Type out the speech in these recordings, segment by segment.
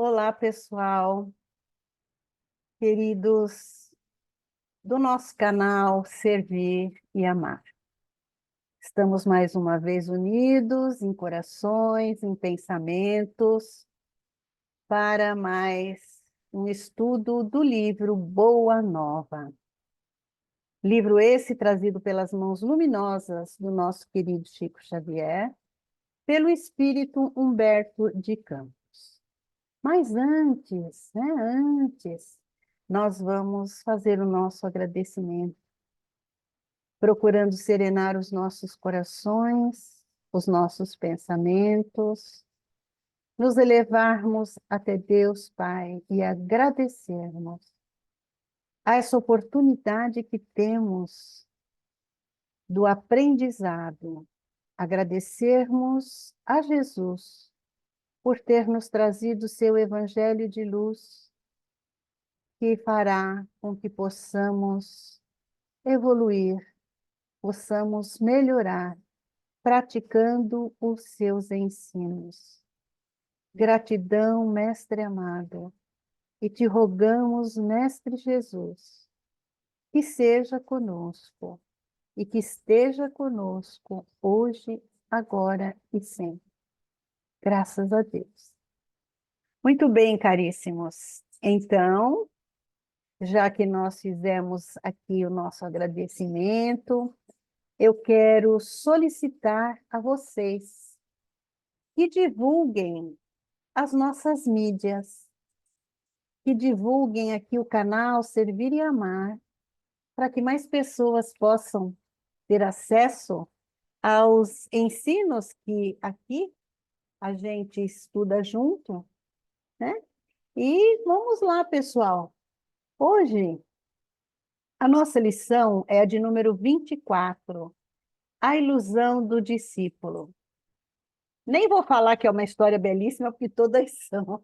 Olá, pessoal, queridos do nosso canal Servir e Amar. Estamos mais uma vez unidos em corações, em pensamentos, para mais um estudo do livro Boa Nova. Livro esse trazido pelas mãos luminosas do nosso querido Chico Xavier, pelo espírito Humberto de Campos. Mas antes, nós vamos fazer o nosso agradecimento, procurando serenar os nossos corações, os nossos pensamentos, nos elevarmos até Deus Pai e agradecermos a essa oportunidade que temos do aprendizado, agradecermos a Jesus por ter nos trazido seu evangelho de luz, que fará com que possamos evoluir, possamos melhorar, praticando os seus ensinos. Gratidão, Mestre amado, e te rogamos, Mestre Jesus, que seja conosco e que esteja conosco hoje, agora e sempre. Graças a Deus. Muito bem, caríssimos. Então, já que nós fizemos aqui o nosso agradecimento, eu quero solicitar a vocês que divulguem as nossas mídias, que divulguem aqui o canal Servir e Amar, para que mais pessoas possam ter acesso aos ensinos que aqui a gente estuda junto, né? E vamos lá, pessoal. Hoje, a nossa lição é a de número 24, A Ilusão do Discípulo. Nem vou falar que é uma história belíssima, porque todas são.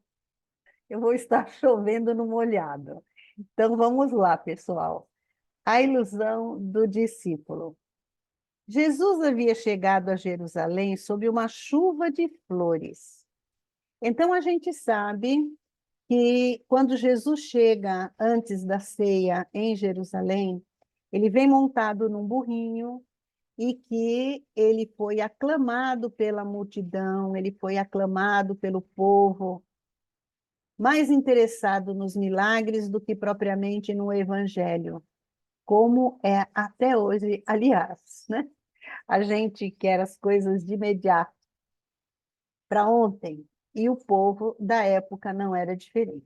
Eu vou estar chovendo no molhado. Então, vamos lá, pessoal. A ilusão do discípulo. Jesus havia chegado a Jerusalém sob uma chuva de flores. Então, a gente sabe que quando Jesus chega antes da ceia em Jerusalém, ele vem montado num burrinho, e que ele foi aclamado pela multidão, ele foi aclamado pelo povo, mais interessado nos milagres do que propriamente no evangelho, como é até hoje, aliás, né? A gente quer as coisas de imediato, para ontem, e o povo da época não era diferente.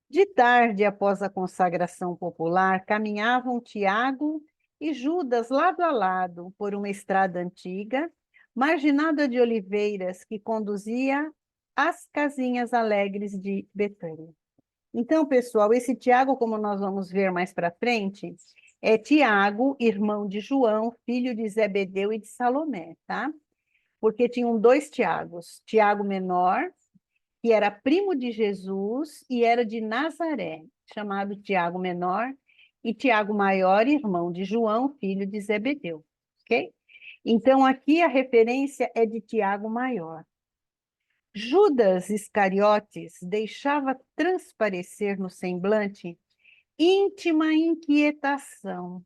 De tarde, após a consagração popular, caminhavam Tiago e Judas lado a lado por uma estrada antiga, marginada de oliveiras que conduzia às casinhas alegres de Betânia. Então, pessoal, esse Tiago, como nós vamos ver mais para frente, é Tiago, irmão de João, filho de Zebedeu e de Salomé, tá? Porque tinham dois Tiagos, Tiago menor, que era primo de Jesus e era de Nazaré, chamado Tiago Menor, e Tiago Maior, irmão de João, filho de Zebedeu, ok? Então, aqui a referência é de Tiago Maior. Judas Iscariotes deixava transparecer no semblante íntima inquietação,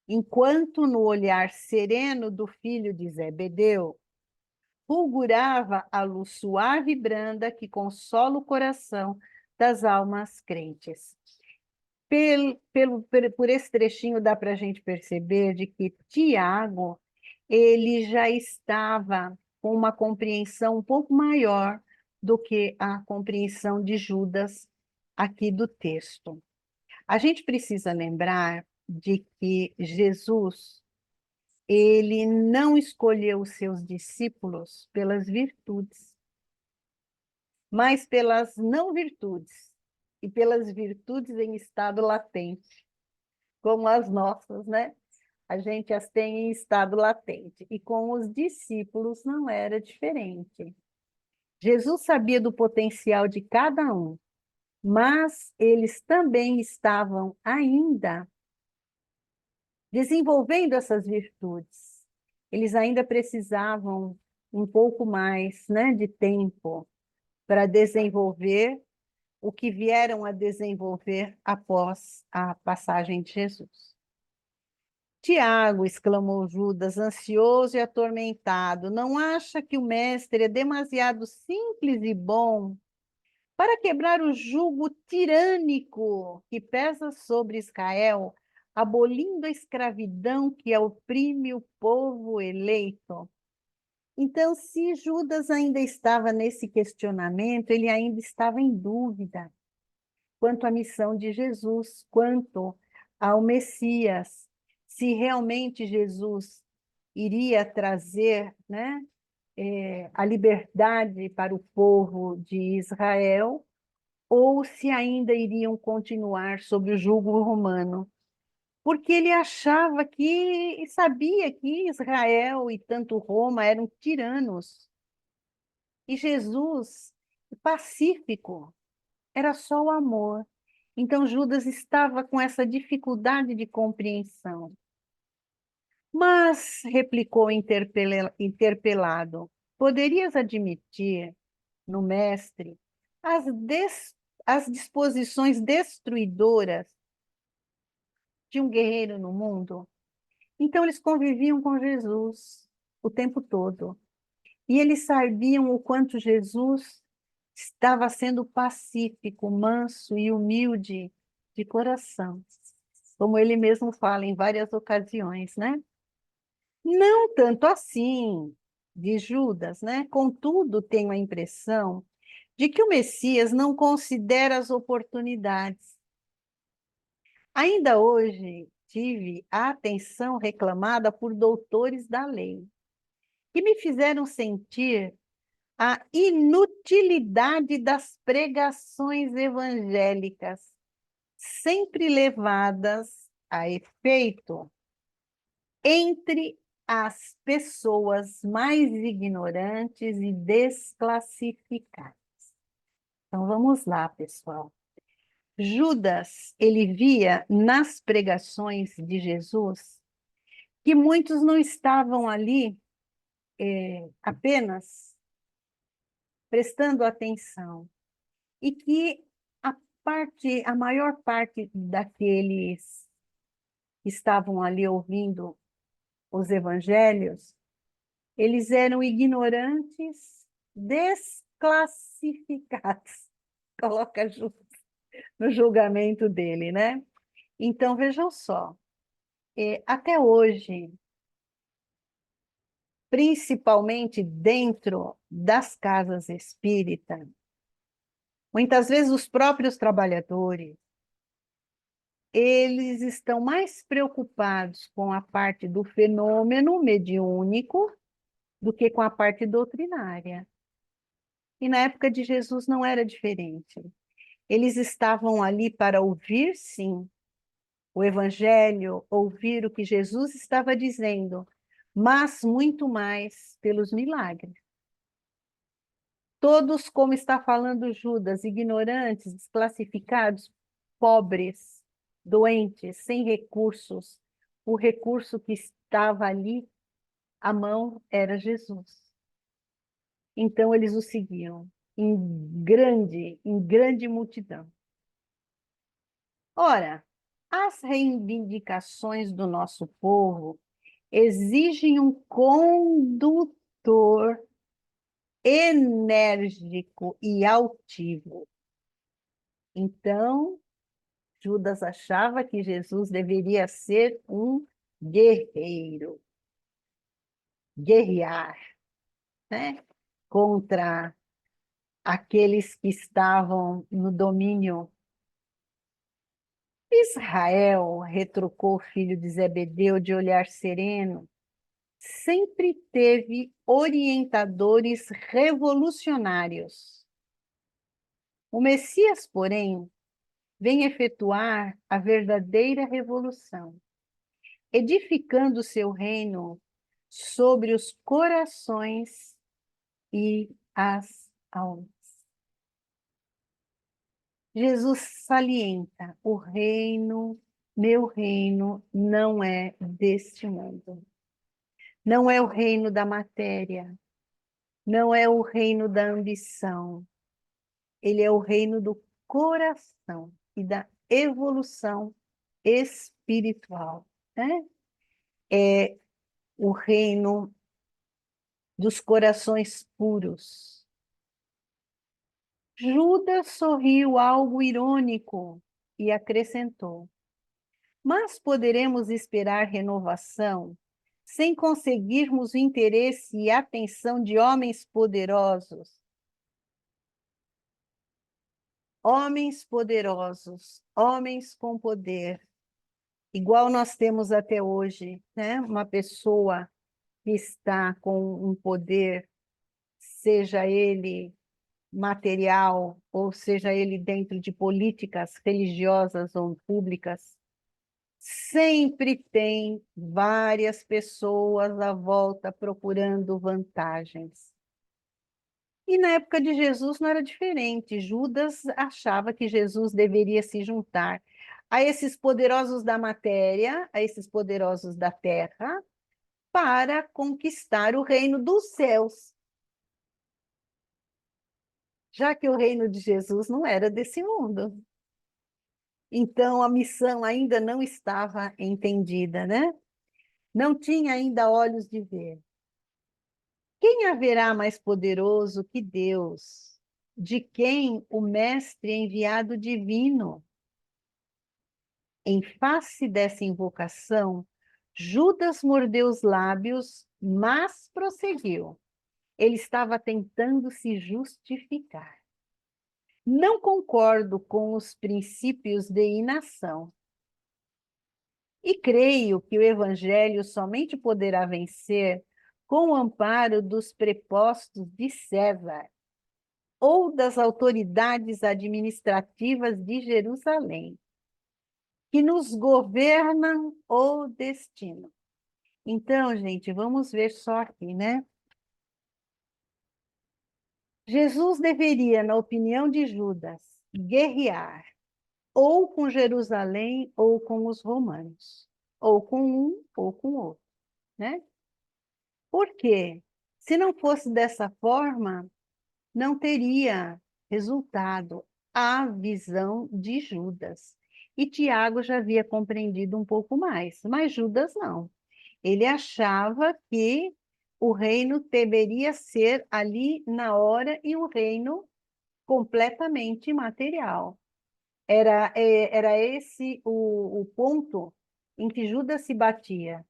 enquanto no olhar sereno do filho de Zebedeu fulgurava a luz suave e branda que consola o coração das almas crentes. Por esse trechinho dá para a gente perceber de que Tiago, ele já estava com uma compreensão um pouco maior do que a compreensão de Judas aqui do texto. A gente precisa lembrar de que Jesus, ele não escolheu os seus discípulos pelas virtudes, mas pelas não virtudes, e pelas virtudes em estado latente, como as nossas, né? A gente as tem em estado latente, e com os discípulos não era diferente. Jesus sabia do potencial de cada um, mas eles também estavam ainda desenvolvendo essas virtudes. Eles ainda precisavam um pouco mais, né, de tempo para desenvolver o que vieram a desenvolver após a passagem de Jesus. Tiago, exclamou Judas, ansioso e atormentado, não acha que o mestre é demasiado simples e bom para quebrar o jugo tirânico que pesa sobre Israel, abolindo a escravidão que oprime o povo eleito? Então, se Judas ainda estava nesse questionamento, ele ainda estava em dúvida quanto à missão de Jesus, quanto ao Messias, se realmente Jesus iria trazer, né, a liberdade para o povo de Israel, ou se ainda iriam continuar sob o jugo romano. Porque ele achava que, e sabia que Israel e tanto Roma eram tiranos. E Jesus, pacífico, era só o amor. Então Judas estava com essa dificuldade de compreensão. Mas, replicou interpelado, poderias admitir no mestre as disposições destruidoras de um guerreiro no mundo? Então eles conviviam com Jesus o tempo todo. E eles sabiam o quanto Jesus estava sendo pacífico, manso e humilde de coração, como ele mesmo fala em várias ocasiões, né? Não tanto assim, de Judas, né? Contudo, tenho a impressão de que o Messias não considera as oportunidades. Ainda hoje tive a atenção reclamada por doutores da lei, que me fizeram sentir a inutilidade das pregações evangélicas, sempre levadas a efeito entre as pessoas mais ignorantes e desclassificadas. Então vamos lá, pessoal. Judas, ele via nas pregações de Jesus que muitos não estavam ali apenas prestando atenção, e que a maior parte daqueles que estavam ali ouvindo os evangelhos, eles eram ignorantes, desclassificados. Coloca no julgamento dele, né? Então, vejam só, até hoje, principalmente dentro das casas espíritas, muitas vezes os próprios trabalhadores, eles estão mais preocupados com a parte do fenômeno mediúnico do que com a parte doutrinária. E na época de Jesus não era diferente. Eles estavam ali para ouvir, sim, o Evangelho, ouvir o que Jesus estava dizendo, mas muito mais pelos milagres. Todos, como está falando Judas, ignorantes, desclassificados, pobres, doentes, sem recursos. O recurso que estava ali à mão era Jesus. Então eles o seguiam em grande multidão. Ora, as reivindicações do nosso povo exigem um condutor enérgico e altivo. Então, Judas achava que Jesus deveria ser um guerreiro, guerrear, né? Contra aqueles que estavam no domínio. Israel, retrucou o filho de Zebedeu de olhar sereno, sempre teve orientadores revolucionários. O Messias, porém, vem efetuar a verdadeira revolução, edificando seu reino sobre os corações e as almas. Jesus salienta: o reino, meu reino, não é deste mundo. Não é o reino da matéria, não é o reino da ambição, Ele é o reino do coração e da evolução espiritual, né? É o reino dos corações puros. Judas sorriu algo irônico e acrescentou: mas poderemos esperar renovação sem conseguirmos o interesse e atenção de homens poderosos? Homens poderosos, homens com poder, igual nós temos até hoje, né? Uma pessoa que está com um poder, seja ele material, ou seja ele dentro de políticas religiosas ou públicas, sempre tem várias pessoas à volta procurando vantagens. E na época de Jesus não era diferente. Judas achava que Jesus deveria se juntar a esses poderosos da matéria, a esses poderosos da terra, para conquistar o reino dos céus, já que o reino de Jesus não era desse mundo. Então a missão ainda não estava entendida, né? Não tinha ainda olhos de ver. Quem haverá mais poderoso que Deus, de quem o Mestre enviado divino? Em face dessa invocação, Judas mordeu os lábios, mas prosseguiu. Ele estava tentando se justificar. Não concordo com os princípios de inação. E creio que o Evangelho somente poderá vencer com o amparo dos prepostos de César ou das autoridades administrativas de Jerusalém, que nos governam o destino. Então, gente, vamos ver só aqui, né? Jesus deveria, na opinião de Judas, guerrear ou com Jerusalém ou com os romanos, ou com um ou com o outro, né? Por quê? Se não fosse dessa forma, não teria resultado a visão de Judas. E Tiago já havia compreendido um pouco mais, mas Judas não. Ele achava que o reino deveria ser ali na hora e um reino completamente material. Era esse o ponto em que Judas se batia,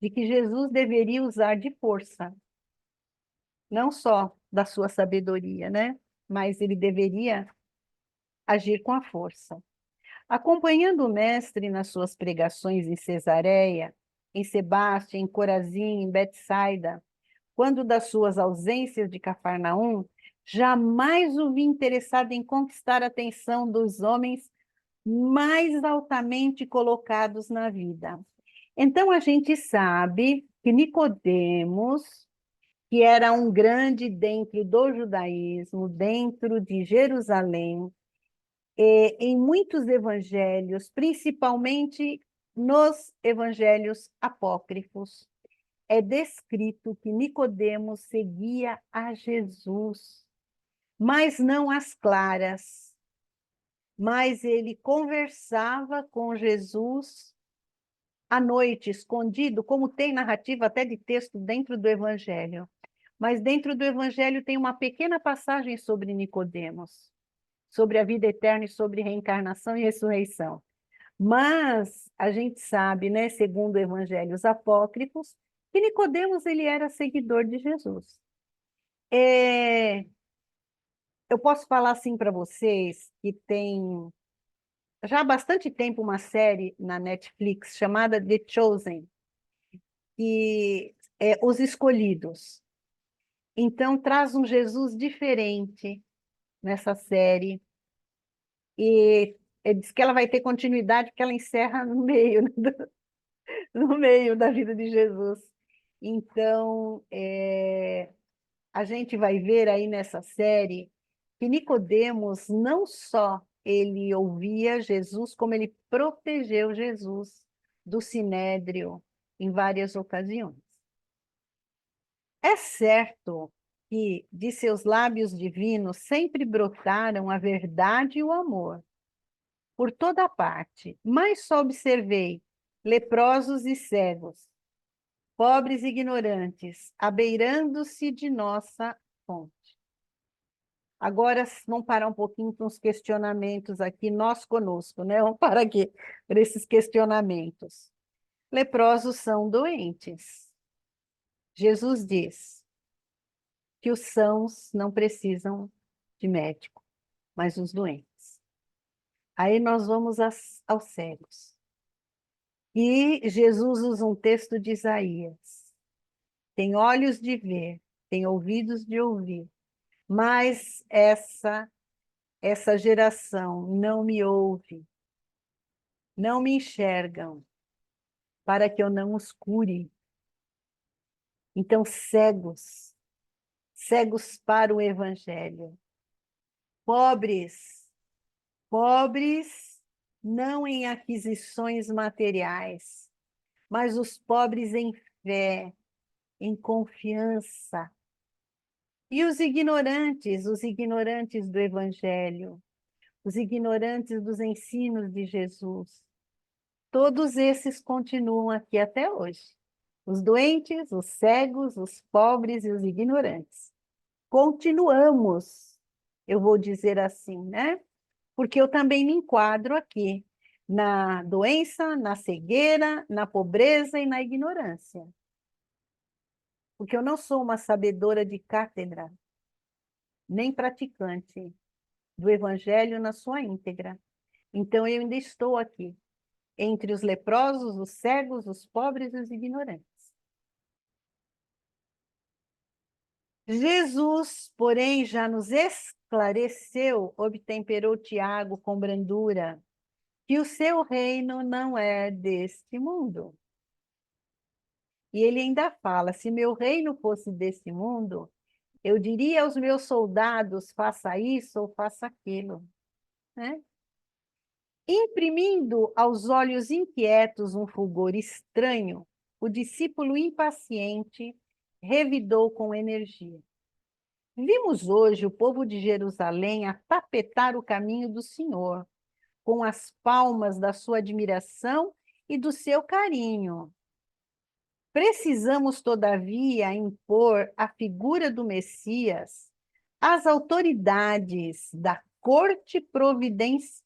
de que Jesus deveria usar de força, não só da sua sabedoria, né? Mas ele deveria agir com a força. Acompanhando o mestre nas suas pregações em Cesareia, em Sebaste, em Corazim, em Betsaida, quando das suas ausências de Cafarnaum, jamais o vi interessado em conquistar a atenção dos homens mais altamente colocados na vida. Então a gente sabe que Nicodemos, que era um grande dentro do judaísmo, dentro de Jerusalém, em muitos evangelhos, principalmente nos evangelhos apócrifos, é descrito que Nicodemos seguia a Jesus, mas não às claras, mas ele conversava com Jesus à noite, escondido, como tem narrativa até de texto dentro do evangelho. Mas dentro do evangelho tem uma pequena passagem sobre Nicodemos, sobre a vida eterna e sobre reencarnação e ressurreição. Mas a gente sabe, né, segundo evangelhos apócrifos, que Nicodemos ele era seguidor de Jesus. Eu posso falar assim para vocês que tem já há bastante tempo uma série na Netflix chamada The Chosen, que é Os Escolhidos. Então traz um Jesus diferente nessa série e diz que ela vai ter continuidade porque ela encerra no meio, né, no meio da vida de Jesus. Então, a gente vai ver aí nessa série que Nicodemos não só ele ouvia Jesus, como ele protegeu Jesus do sinédrio em várias ocasiões. É certo que de seus lábios divinos sempre brotaram a verdade e o amor, por toda parte, mas só observei leprosos e cegos, pobres e ignorantes, abeirando-se de nossa fonte. Agora vamos parar um pouquinho com os questionamentos aqui, nós conosco, né? Vamos parar aqui por esses questionamentos. Leprosos são doentes. Jesus diz que os sãos não precisam de médico, mas os doentes. Aí nós vamos aos cegos. E Jesus usa um texto de Isaías. Tem olhos de ver, tem ouvidos de ouvir, mas essa geração não me ouve, não me enxergam, para que eu não os cure. Então, cegos, cegos para o evangelho. Pobres, pobres não em aquisições materiais, mas os pobres em fé, em confiança. E os ignorantes do evangelho, os ignorantes dos ensinos de Jesus, todos esses continuam aqui até hoje. Os doentes, os cegos, os pobres e os ignorantes. Continuamos, eu vou dizer assim, né? Porque eu também me enquadro aqui na doença, na cegueira, na pobreza e na ignorância. Porque eu não sou uma sabedora de cátedra, nem praticante do evangelho na sua íntegra. Então eu ainda estou aqui, entre os leprosos, os cegos, os pobres e os ignorantes. Jesus, porém, já nos esclareceu, obtemperou Tiago com brandura, que o seu reino não é deste mundo. E ele ainda fala, se meu reino fosse deste mundo, eu diria aos meus soldados, faça isso ou faça aquilo, né? Imprimindo aos olhos inquietos um fulgor estranho, o discípulo impaciente revidou com energia. Vimos hoje o povo de Jerusalém a tapetar o caminho do Senhor, com as palmas da sua admiração e do seu carinho. Precisamos, todavia, impor a figura do Messias às autoridades da corte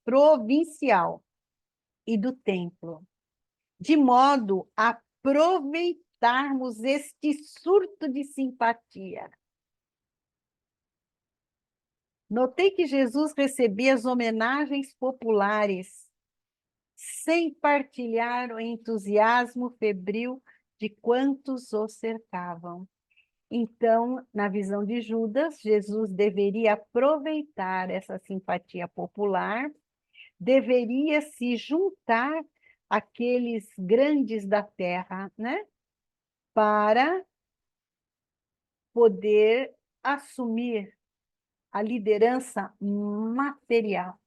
provincial e do templo, de modo a aproveitarmos este surto de simpatia. Notei que Jesus recebia as homenagens populares sem partilhar o entusiasmo febril de quantos o cercavam. Então, na visão de Judas, Jesus deveria aproveitar essa simpatia popular, deveria se juntar àqueles grandes da terra, né? Para poder assumir a liderança material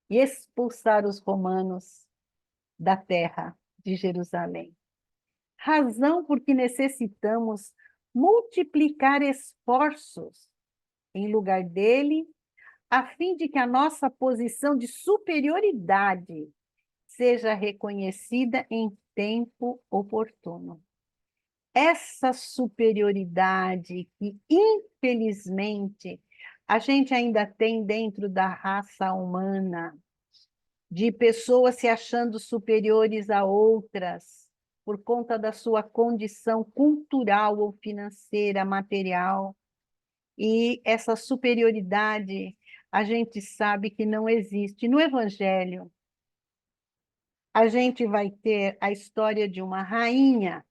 e expulsar os romanos da terra de Jerusalém. Razão porque necessitamos multiplicar esforços em lugar dele, a fim de que a nossa posição de superioridade seja reconhecida em tempo oportuno. Essa superioridade que, infelizmente, a gente ainda tem dentro da raça humana, de pessoas se achando superiores a outras, por conta da sua condição cultural ou financeira, material. E essa superioridade, a gente sabe que não existe. No Evangelho, a gente vai ter a história de uma rainha,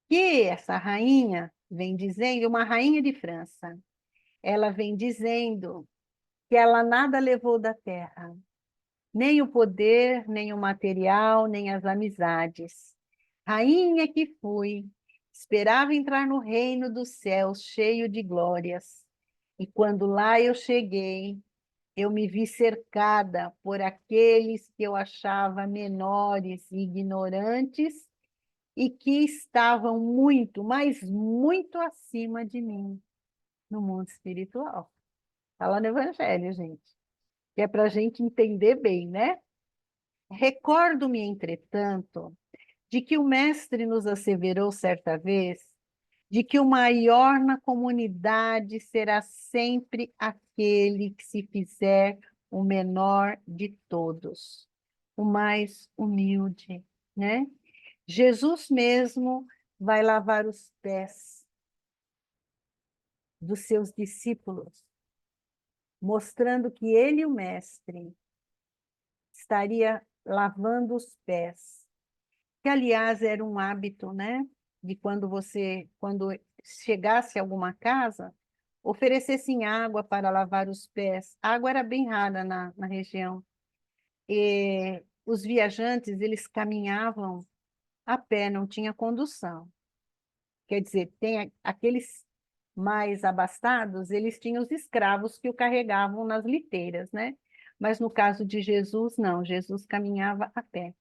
que essa rainha vem dizendo, uma rainha de França, ela vem dizendo que ela nada levou da terra, nem o poder, nem o material, nem as amizades. Rainha que fui, esperava entrar no reino dos céus cheio de glórias. E quando lá eu cheguei, eu me vi cercada por aqueles que eu achava menores e ignorantes e que estavam muito, mas muito acima de mim no mundo espiritual. Está lá no Evangelho, gente, que é para a gente entender bem, né? Recordo-me, entretanto, de que o Mestre nos asseverou certa vez de que o maior na comunidade será sempre aquele que se fizer o menor de todos, o mais humilde, né? Jesus mesmo vai lavar os pés dos seus discípulos, mostrando que ele, o Mestre, estaria lavando os pés, que aliás era um hábito, né? De quando chegasse a alguma casa, oferecessem água para lavar os pés. A água era bem rara na região. E os viajantes, eles caminhavam a pé, não tinha condução. Quer dizer, tem aqueles mais abastados, eles tinham os escravos que o carregavam nas liteiras, né? Mas no caso de Jesus, não. Jesus caminhava a pé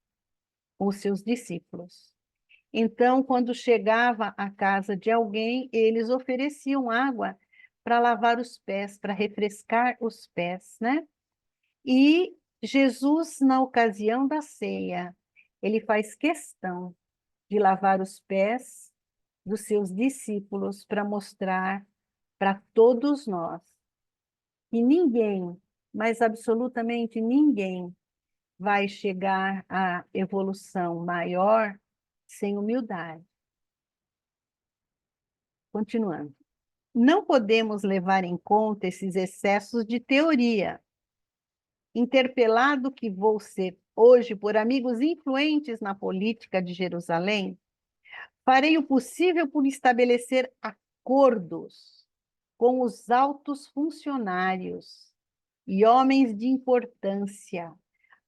com os seus discípulos. Então, quando chegava à casa de alguém, eles ofereciam água para lavar os pés, para refrescar os pés, né? E Jesus, na ocasião da ceia, ele faz questão de lavar os pés dos seus discípulos para mostrar para todos nós que ninguém, mas absolutamente ninguém, vai chegar à evolução maior sem humildade. Continuando. Não podemos levar em conta esses excessos de teoria. Interpelado que vou ser hoje por amigos influentes na política de Jerusalém, farei o possível por estabelecer acordos com os altos funcionários e homens de importância,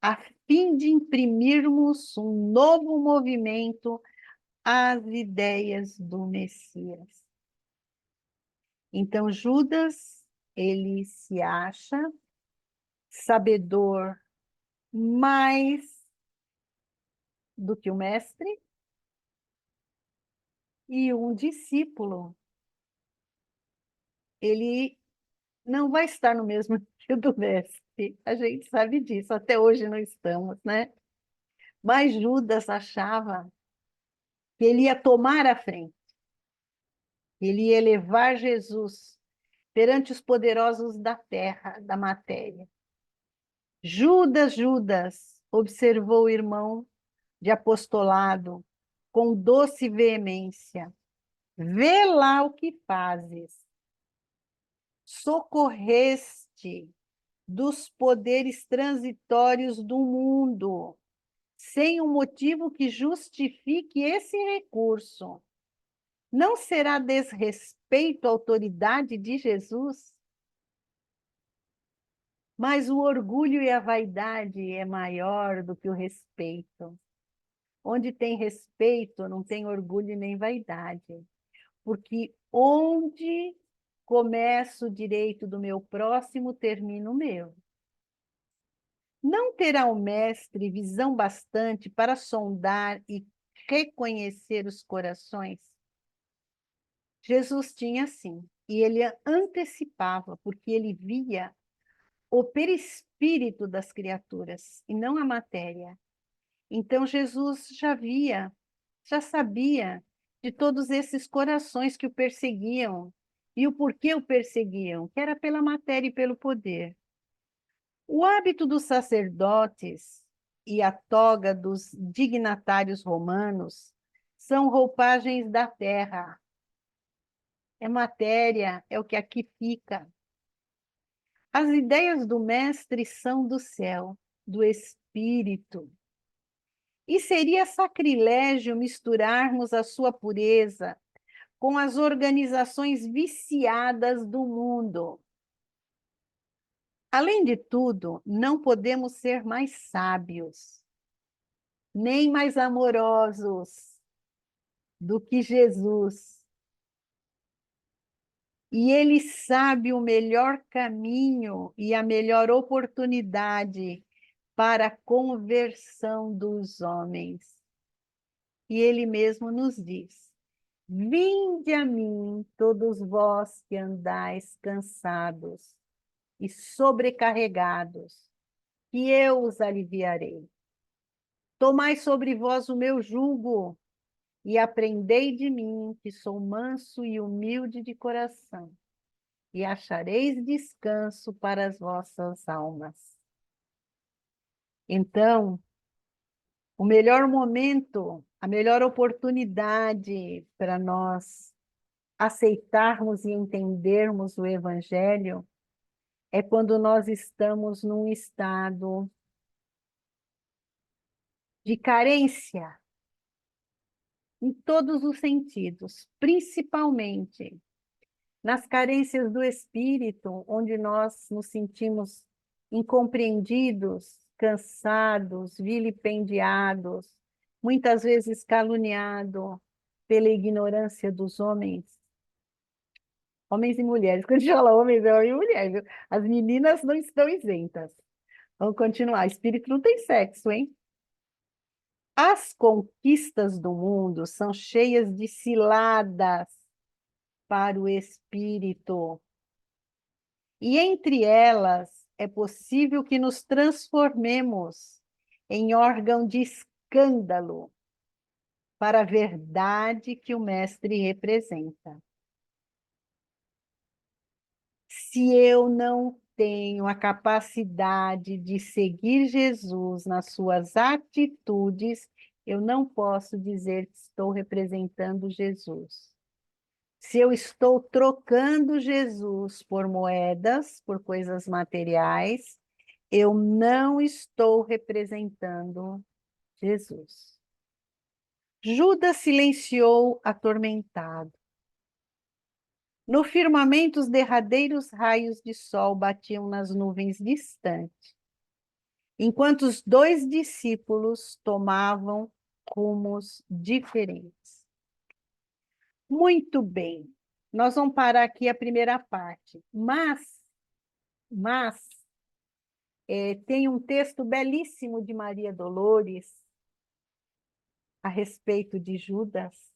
a fim de imprimirmos um novo movimento às ideias do Messias. Então, Judas, ele se acha sabedor mais do que o mestre e um discípulo, ele não vai estar no mesmo nível do mestre. A gente sabe disso, até hoje não estamos, né? Mas Judas achava que ele ia tomar a frente, ele ia levar Jesus perante os poderosos da terra, da matéria. Judas, Judas, observou o irmão de apostolado com doce veemência. Vê lá o que fazes. Socorreste dos poderes transitórios do mundo, sem um motivo que justifique esse recurso. Não será desrespeito à autoridade de Jesus? Mas o orgulho e a vaidade é maior do que o respeito. Onde tem respeito, não tem orgulho nem vaidade. Porque onde começa o direito do meu próximo, termina o meu. Não terá o mestre visão bastante para sondar e reconhecer os corações? Jesus tinha sim, e ele antecipava, porque ele via o perispírito das criaturas e não a matéria. Então Jesus já via, já sabia de todos esses corações que o perseguiam e o porquê o perseguiam, que era pela matéria e pelo poder. O hábito dos sacerdotes e a toga dos dignatários romanos são roupagens da terra. É matéria, é o que aqui fica. As ideias do mestre são do céu, do espírito. E seria sacrilégio misturarmos a sua pureza com as organizações viciadas do mundo. Além de tudo, não podemos ser mais sábios, nem mais amorosos do que Jesus. E ele sabe o melhor caminho e a melhor oportunidade para a conversão dos homens. E ele mesmo nos diz: vinde a mim, todos vós que andais cansados e sobrecarregados, que eu os aliviarei. Tomai sobre vós o meu jugo e aprendei de mim, que sou manso e humilde de coração, e achareis descanso para as vossas almas. Então, o melhor momento, a melhor oportunidade para nós aceitarmos e entendermos o Evangelho é quando nós estamos num estado de carência, em todos os sentidos, principalmente nas carências do espírito, onde nós nos sentimos incompreendidos, cansados, vilipendiados, muitas vezes caluniados pela ignorância dos homens. Homens e mulheres. Quando a gente fala homens, é homem e mulher, viu? As meninas não estão isentas. Vamos continuar. Espírito não tem sexo, hein? As conquistas do mundo são cheias de ciladas para o espírito. E entre elas é possível que nos transformemos em órgão de escândalo para a verdade que o mestre representa. Se eu não tenho a capacidade de seguir Jesus nas suas atitudes, eu não posso dizer que estou representando Jesus. Se eu estou trocando Jesus por moedas, por coisas materiais, eu não estou representando Jesus. Judas silenciou atormentado. No firmamento, os derradeiros raios de sol batiam nas nuvens distantes, enquanto os dois discípulos tomavam rumos diferentes. Muito bem, nós vamos parar aqui a primeira parte, mas tem um texto belíssimo de Maria Dolores a respeito de Judas,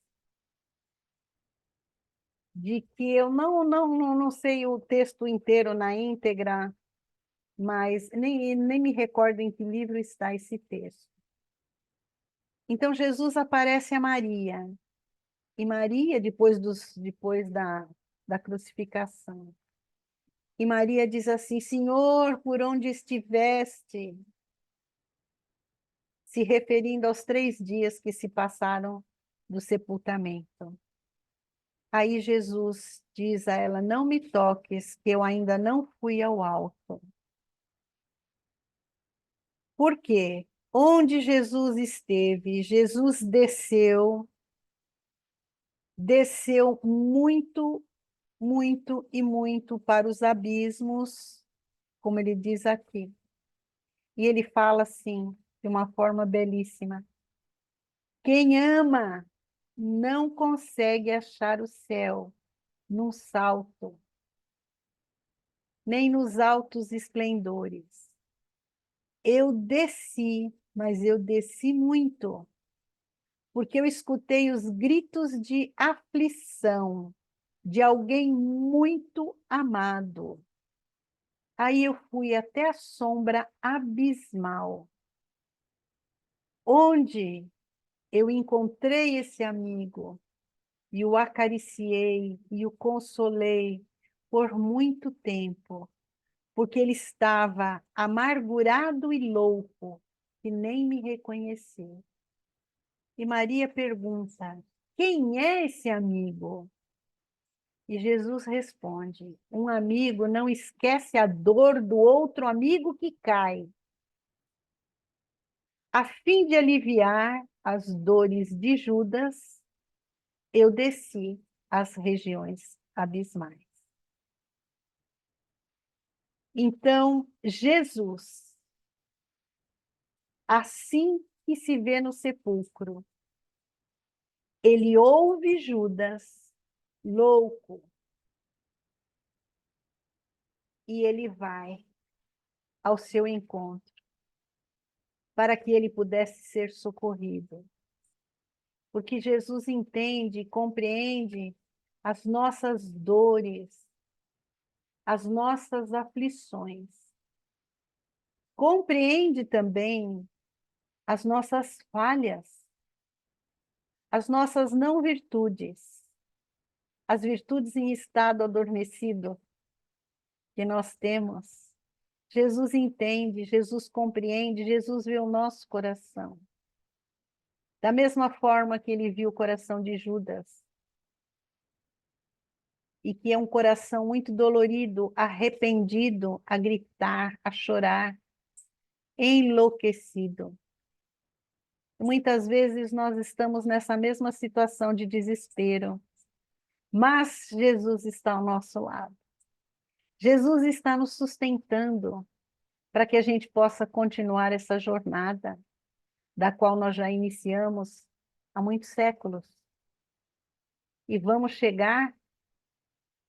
de que eu não sei o texto inteiro na íntegra, mas nem me recordo em que livro está esse texto. Então, Jesus aparece a Maria, e Maria, depois da crucificação, e Maria diz assim: Senhor, por onde estiveste? Se referindo aos 3 dias que se passaram do sepultamento. Aí Jesus diz a ela: não me toques, que eu ainda não fui ao alto. Por quê? Onde Jesus esteve, Jesus desceu muito, muito e muito para os abismos, como ele diz aqui. E ele fala assim, de uma forma belíssima: quem ama não consegue achar o céu num salto, nem nos altos esplendores. Eu desci, mas eu desci muito, porque eu escutei os gritos de aflição de alguém muito amado. Aí eu fui até a sombra abismal, onde eu encontrei esse amigo e o acariciei e o consolei por muito tempo, porque ele estava amargurado e louco, que nem me reconheceu. E Maria pergunta: quem é esse amigo? E Jesus responde: um amigo não esquece a dor do outro amigo que cai. A fim de aliviar as dores de Judas, eu desci às regiões abismais. Então, Jesus, assim que se vê no sepulcro, ele ouve Judas louco e ele vai ao seu encontro para que ele pudesse ser socorrido. porque Jesus entende e compreende as nossas dores, as nossas aflições. Compreende também as nossas falhas, as nossas não virtudes, as virtudes em estado adormecido que nós temos. Jesus entende, Jesus compreende, Jesus vê o nosso coração. Da mesma forma que ele viu o coração de Judas, e que é um coração muito dolorido, arrependido, a gritar, a chorar, enlouquecido. Muitas vezes nós estamos nessa mesma situação de desespero, mas Jesus está ao nosso lado. Jesus está nos sustentando para que a gente possa continuar essa jornada, da qual nós já iniciamos há muitos séculos. E vamos chegar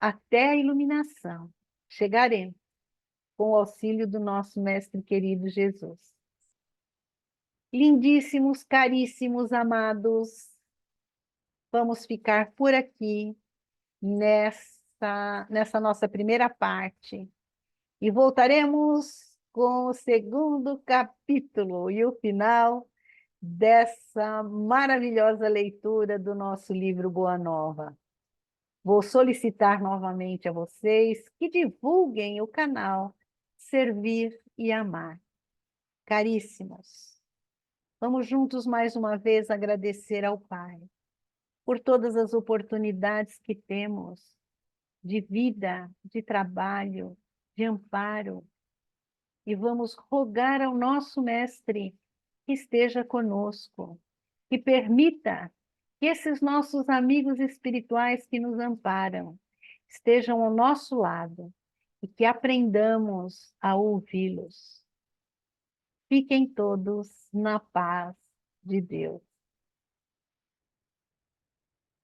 até a iluminação. Chegaremos com o auxílio do nosso Mestre querido Jesus. Lindíssimos, caríssimos, amados, vamos ficar por aqui nessa nossa primeira parte e voltaremos com o segundo capítulo e o final dessa maravilhosa leitura do nosso livro Boa Nova. Vou solicitar novamente a vocês que divulguem o canal Servir e Amar. Caríssimos, vamos juntos mais uma vez agradecer ao Pai por todas as oportunidades que temos de vida, de trabalho, de amparo. E vamos rogar ao nosso Mestre que esteja conosco, que permita que esses nossos amigos espirituais que nos amparam estejam ao nosso lado e que aprendamos a ouvi-los. Fiquem todos na paz de Deus.